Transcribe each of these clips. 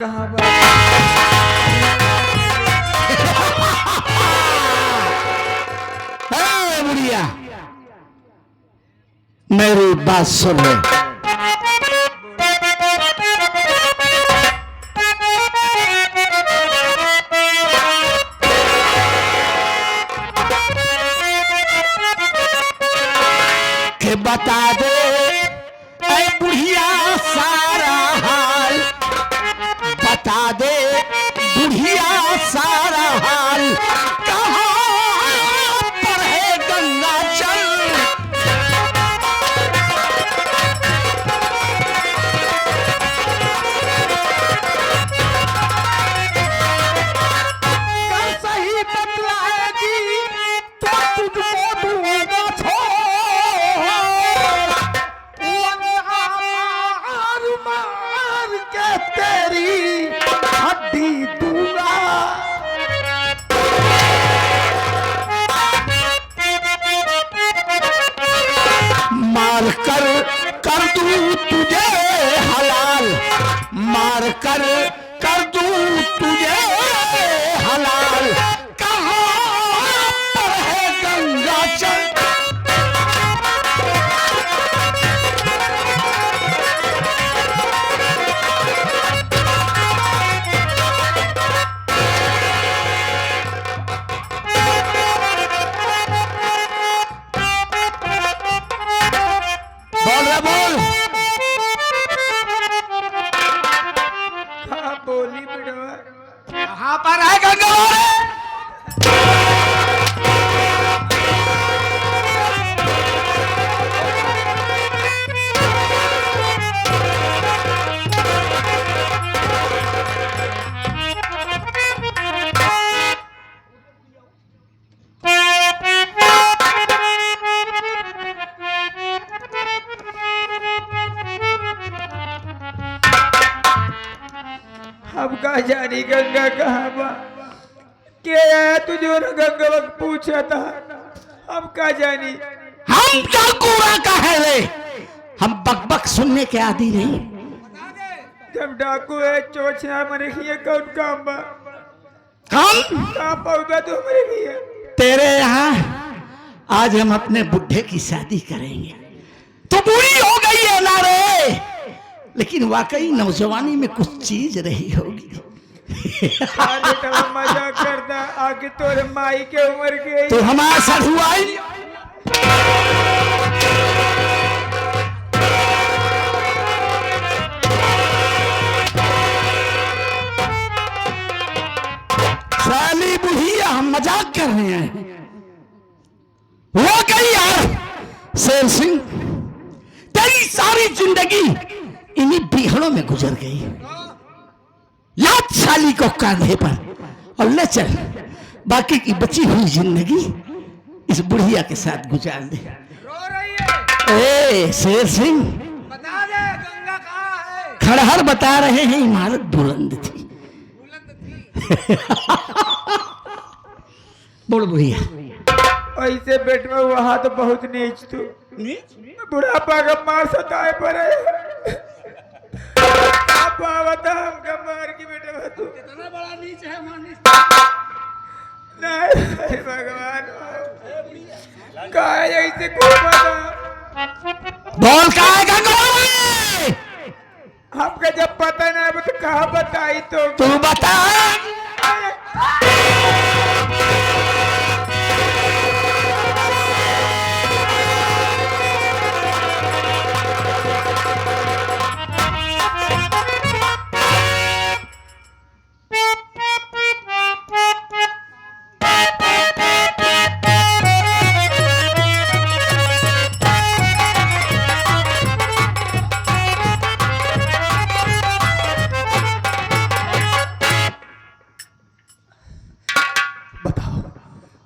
कहाँ बुढ़िया मेरी बात सुन ले। के बता दे ऐ बुढ़िया सारा हाल, बता दे बुढ़िया सारा हाल, कहाँ पर है गंगा जल। सही बतलाएगी तो तुझको दूंगा छोड़, मार मार के तेरी हड्डी दूंगा। मार कर दूं तुझे हलाल, मार कर दूं तुझे हलाल, कहाँ पर है गंगा जल। बोल रे बोल। हाँ बोली बेटवा। कहाँ पर है गंगा वाले? अब का जानी गंगा कहाँ बा। के आया तुझे न गंगा वक्त पूछा था। अब का जानी हम डाकुआ का है रे, हम बकबक सुनने के आदी नहीं। जब डाकू है चोचना मरे खिए कौन काम बा। हम कहाँ पौधा तो मरे खिए। तेरे यहाँ आज हम अपने बुढ़े की शादी करेंगे। तो बूढ़ी हो गई है ना रे, लेकिन वाकई नौजवानी में कुछ चीज रही होगी। मजाक करता आगे तोरे माई के उम्र के तो हमारा साथ हुआ ही। साली बुढ़िया हम मजाक कर रहे हैं। हो गई यार शेर सिंह, तेरी सारी जिंदगी इन्हीं बिहड़ों में गुजर गई। लात साली को कांधे पर और ले चल, बाकी की बची हुई जिंदगी इस बुढ़िया के साथ गुजार दे। रो रही है। ए शेर सिंह, बता दे गंगा कहाँ है। खड़हर बता रहे हैं इमारत बुलंद थी। बोल बुढ़िया। ऐसे बेटवा वहाँ तो बहुत नीच तू। बुढ़ापा का मार सताए पड़े। बता हमका मार की बेटा तू कितना बड़ा नीच है। नहीं भगवान का ऐसे को बता। बोल का है गंगा? हमका जब पता नहीं है तो कहाँ बताई तो तू बता।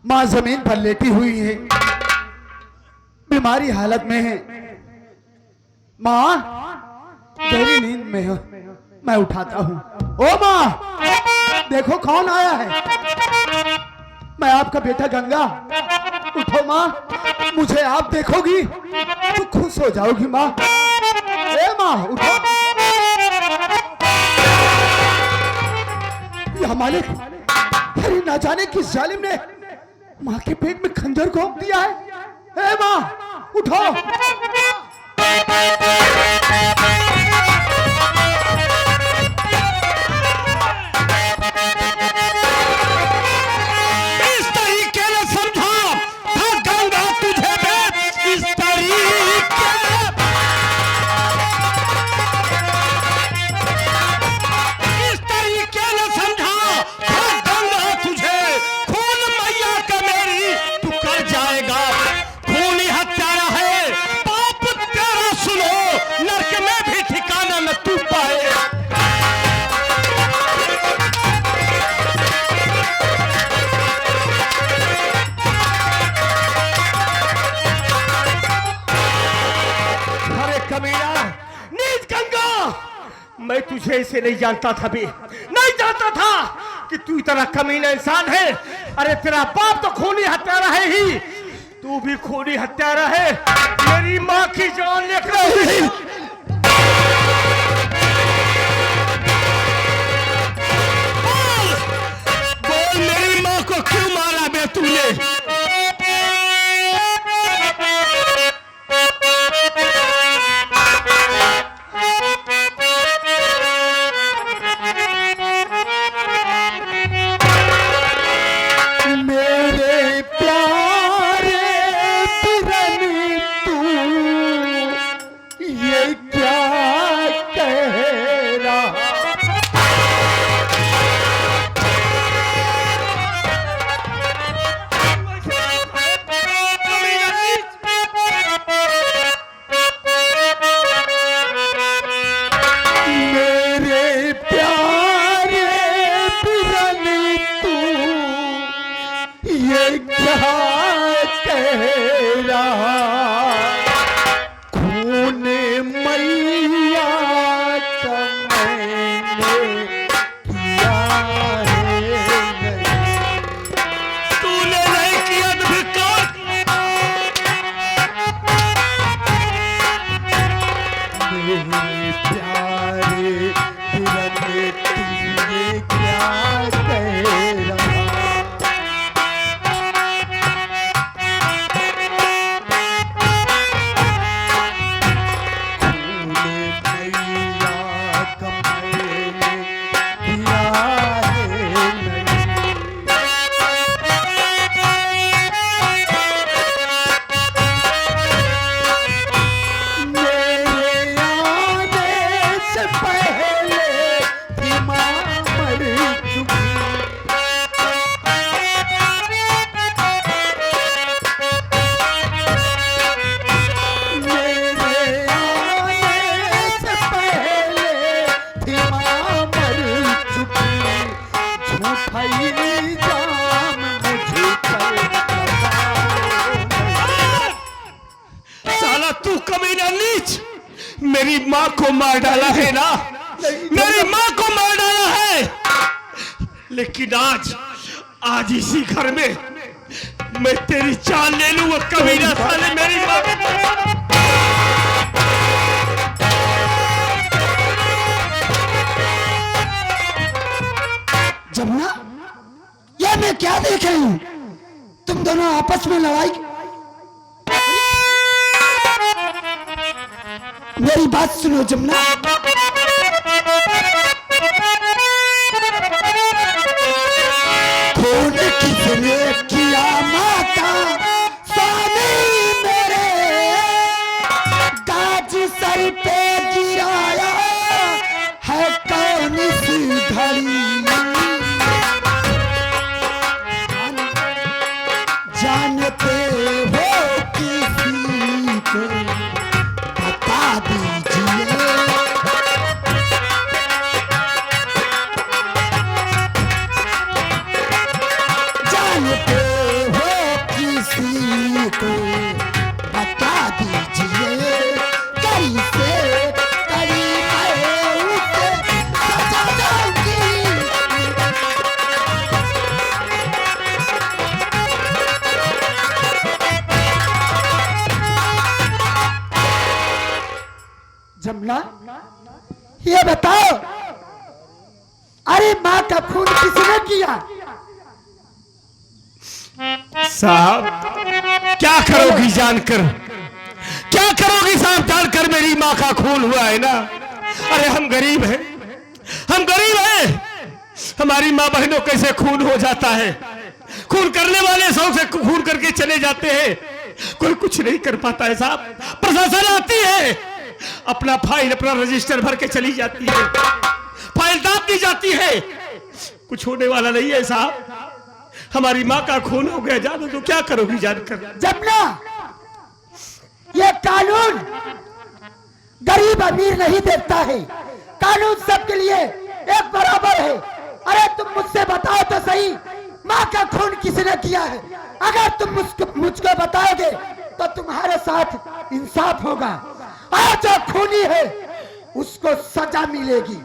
माँ जमीन पर लेटी हुई है, बीमारी हालत में है। माँ गहरी नींद में है, मैं उठाता हूँ। ओ माँ देखो कौन आया है। मैं आपका बेटा गंगा। उठो माँ, मुझे आप देखोगी तो खुश हो जाओगी माँ। ए माँ उठो। या मालिक, अरे ना जाने किस जालिम ने माँ के पेट में खंजर घोंप दिया है। ए माँ, उठो। इस तरीके ने समझा था गंगा तुझे बेच, इस तरीके ने समझा था गंगा तुझे, खून मैया का मेरी तू कर जाएगा। खून ही हत्यारा है, पाप तेरा सुनो, नरक में भी ठिकाना न तू पाए। अरे कमीना, नीच गंगा, मैं तुझे इसे नहीं जानता था भी, नहीं जानता था कि तू इतना कमीना इंसान है। अरे तेरा बाप तो खूनी हत्यारा है ही, तू भी खूनी हत्यारा है। मेरी माँ की जान लेकर बोल मेरी माँ को क्यों मारा बे तूने? मेरे प्यारे पिरन तू ये क्या कह रहा। मेरे प्यारे पिरन तू ये क्या कह रहा। खून मैया का मैंने किया है नहीं। तूने नहीं किया तो फिर कौन? मेरे प्यारे पिरन तू ये क्या कह रहा। साला तू कमीना नीच, मेरी माँ को मार डाला है ना, मेरी माँ को मार डाला है। लेकिन आज इसी घर में मैं तेरी जान ले लूंगा कमीना। साले मेरी माँ जमुना, ये मैं क्या देख रही हूँ? तुम दोनों आपस में लड़ाई। मेरी बात सुनो जमुना, खून किसने किया माता स्वामी मेरे, गाज सर पे गिराया है कौन सी घड़ी। जानते हो किसी को बता दीजिए। जानते हो किसी को बता दीजिए। कैसे करी मैं उसे सजा दूंगी। जमुना, ये बताओ, अरे मेरी माँ का खून किसने किया? साहब क्या करोगी जानकर, क्या करोगी साहब जानकर मेरी माँ का खून हुआ है ना? अरे हम गरीब हैं, हम गरीब हैं, हमारी माँ बहनों कैसे खून हो जाता है, खून करने वाले 100 से खून करके चले जाते हैं, कोई कुछ नहीं कर पाता है साहब। प्रशासन आती है, अपना फाइल अपना रजिस्टर भर के चली जाती है, फाइल दाब दी जाती है, कुछ होने वाला नहीं है साहब। हमारी माँ का खून हो गया, जानो तो क्या करोगी जानकर? जमुना, ये कानून गरीब अमीर नहीं देखता है, कानून सबके लिए एक बराबर है। अरे तुम मुझसे बताओ तो सही, माँ का खून किसने किया है? अगर तुम मुझको बताओगे तो तुम्हारे साथ इंसाफ होगा, और जो खूनी है उसको सजा मिलेगी।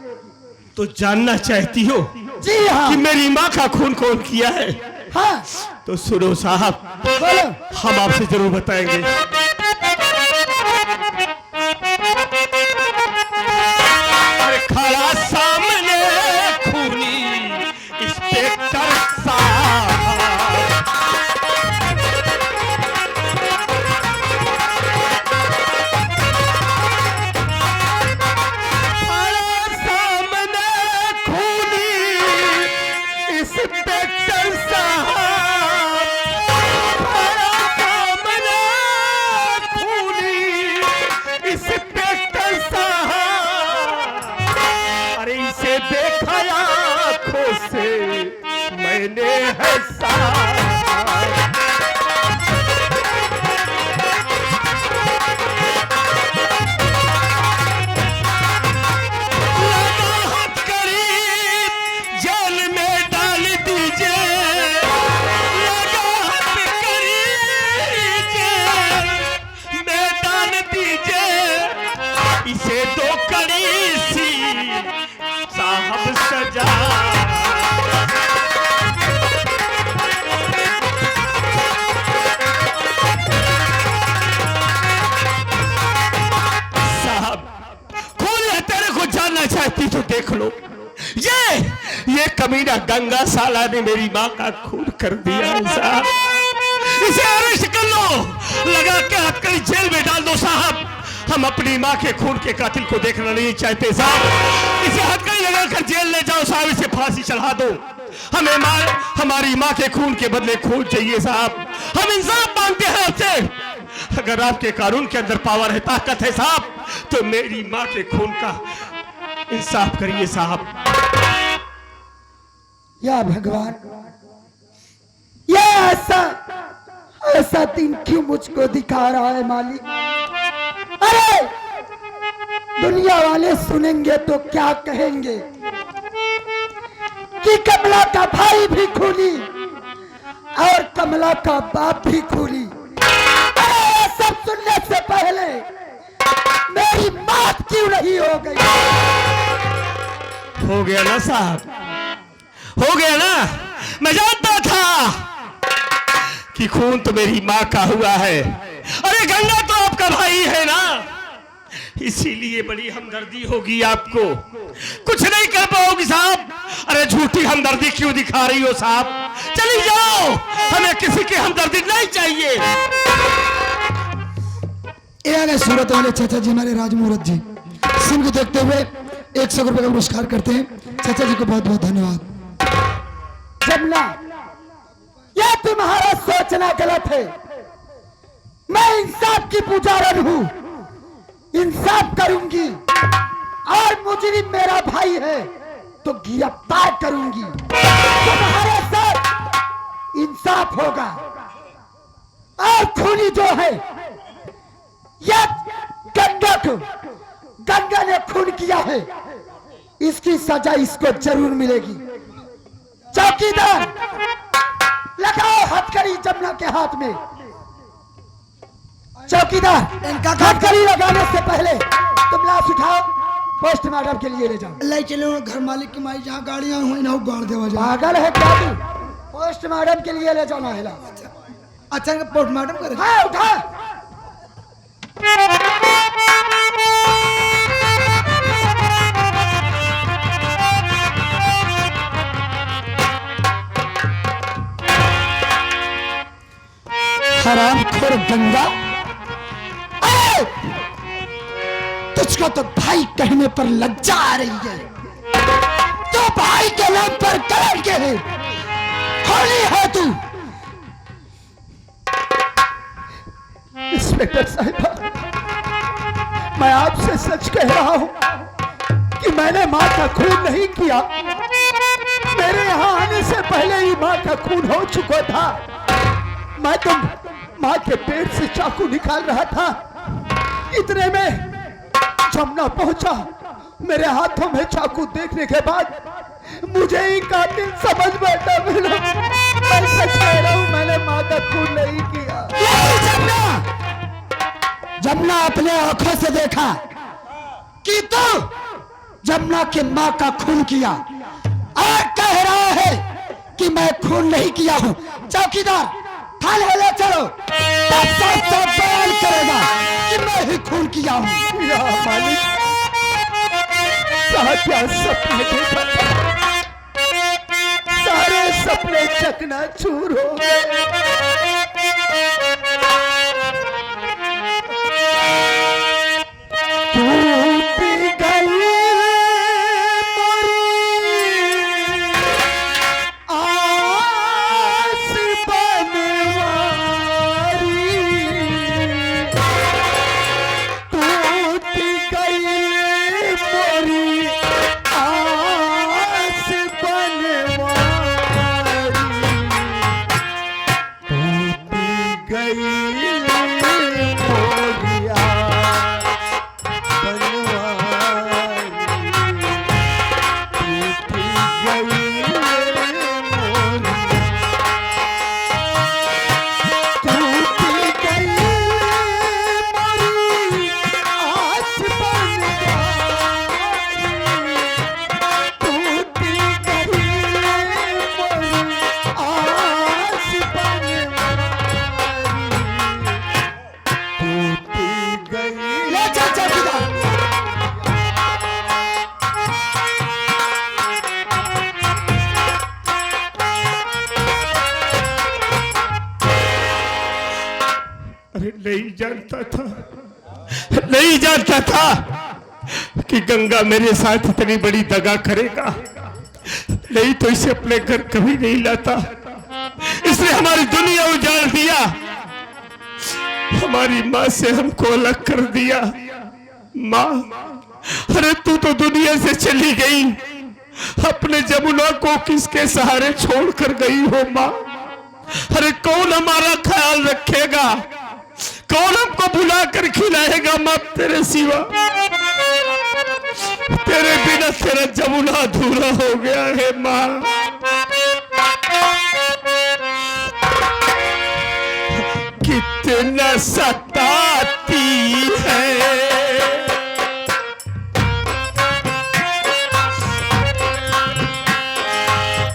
तो जानना चाहती हो जी हाँ। कि मेरी माँ का खून कौन किया है? हाँ तो सुनो साहब, बोलो। हम आपसे जरूर बताएंगे। अरे खड़ा सामने खूनी इंस्पेक्टर साहब, खड़ा सामने खूनी इंस्पेक्टर साहब, खड़ा सामने खूनी इंस्पेक्टर साहब। अरे इसे देखा आंखों से मैंने है साहब, लगा हाथ करीब जेल में डाल दीजिए, लगा हाथ करीब जेल में डाल दीजिए, इसे 2 कड़ी सी साहब सजा। साहब खून है, तेरे को जानना चाहती तो देख लो, ये कमीना गंगा साला ने मेरी माँ का खून कर दिया है साहब। इसे अरेस्ट कर लो, लगा के हथकड़ी जेल में डाल दो साहब। हम अपनी माँ के खून के कातिल को देखना नहीं चाहते साहब, इसे हथकड़ी लगाकर जेल ले जाओ साहब, इसे फांसी चढ़ा दो। हमें हमारी माँ के खून के बदले खून चाहिए साहब, हम इंसाफ मांगते हैं आपसे। अगर आपके कानून के अंदर पावर है, ताकत है साहब, तो मेरी माँ के खून का इंसाफ करिए साहब। या भगवान, ये ऐसा दिन क्यों मुझको दिखा रहा है मालिक? अरे दुनिया वाले सुनेंगे तो क्या कहेंगे कि कमला का भाई भी खूनी और कमला का बाप भी खूनी। अरे ये सब सुनने से पहले मेरी मौत क्यों नहीं हो गई? हो गया ना साहब, हो गया ना। मैं जानता था कि खून तो मेरी माँ का हुआ है, अरे गंगा तो आपका भाई है ना, इसीलिए बड़ी हमदर्दी होगी आपको, कुछ नहीं कर पाओगी साहब। अरे झूठी हमदर्दी क्यों दिखा रही हो साहब, चली जाओ, हमें किसी की हमदर्दी नहीं चाहिए। ये आ गए सूरत वाले चाचा जी, हमारे राज मुहूर्त जी। सिंह को देखते हुए 100 रुपए का पुरस्कार करते हैं। चाचा जी को बहुत बहुत धन्यवाद। जमुना, यह तुम्हारा सोचना गलत है। मैं इंसाफ की पुजारन हूँ, इंसाफ करूंगी, और मुजरिम मेरा भाई है तो गिरफ्तार करूंगी। तुम्हारे साथ इंसाफ होगा, और खूनी जो है यह गंगा ने खून किया है, इसकी सजा इसको जरूर मिलेगी। चौकीदार, लगाओ हथकड़ी जमुना के हाथ में। चौकीदार, इनका हथकड़ी लगाने से पहले तुम लाश उठाओ, पोस्टमार्टम के लिए ले जाओ। ले चलो घर मालिक की माई जहाँ गाड़ियां हुई ना, गाड़ देवा जाए। पागल है क्या तू? पोस्टमार्टम के लिए ले जाना है लाश। अच्छा पोस्टमार्टम करे। हाँ उठा। हरामखोर गंगा, ए! तुझको तो भाई कहने पर लज्जा आ रही है। तो भाई के नाम पर कलंक है, होली है तू। इंस्पेक्टर साहिबा, मैं आपसे सच कह रहा हूं कि मैंने मां का खून नहीं किया। मेरे यहां आने से पहले ही मां का खून हो चुका था। मैं तो मां के पेट से चाकू निकाल रहा था, इतने में जमुना पहुंचा। मेरे हाथों में चाकू देखने के बाद मुझे ही कातिल समझ बैठा। मैं सच कह रहा हूं, मैंने मां का खून नहीं किया। जमुना अपने आंखों से देखा कि तू जमुना की मां का खून किया और कह रहा है कि मैं खून नहीं किया हूं। चौकीदार, थाने में ले चलो, तब साफ बयान करेगा कि मैं ही खून किया हूं। या मालिक, क्या सपने देखा था? सारे सपने चकनाचूर हो गए। नहीं जानता था कि गंगा मेरे साथ इतनी बड़ी दगा करेगा। नहीं तो इसे अपने घर कभी नहीं लाता। इसने हमारी दुनिया उजाड़ दिया, हमारी माँ से हमको अलग कर दिया। माँ, अरे तू तो दुनिया से चली गई, अपने जमुना को किसके सहारे छोड़कर गई हो माँ? अरे कौन हमारा ख्याल रखेगा, कौन हमको बुला कर खिलाएगा माँ तेरे सिवा? तेरे बिना तेरा जमुना अधूरा हो गया है माँ। कितना सताती है,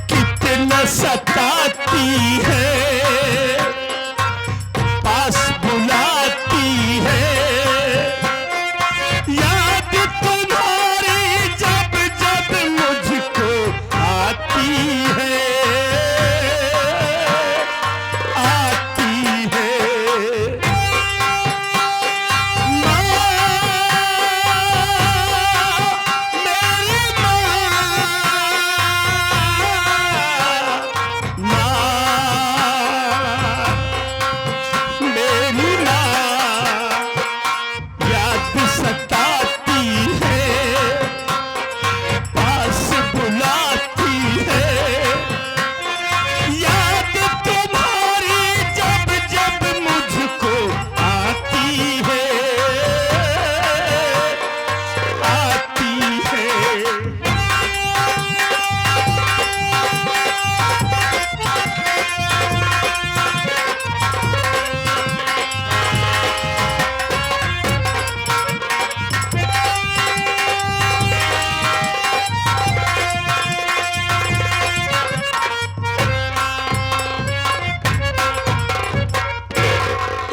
कितना सताती है, पास बुलाती है। याद तुम्हारी जब जब मुझको आती है, आती है। माँ, मेरी मेरी माँ, याद सताती है, पास बुलाती है। याद तुम्हारी जब जब मुझको आती है, आती है।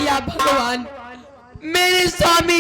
या भगवान, मेरे स्वामी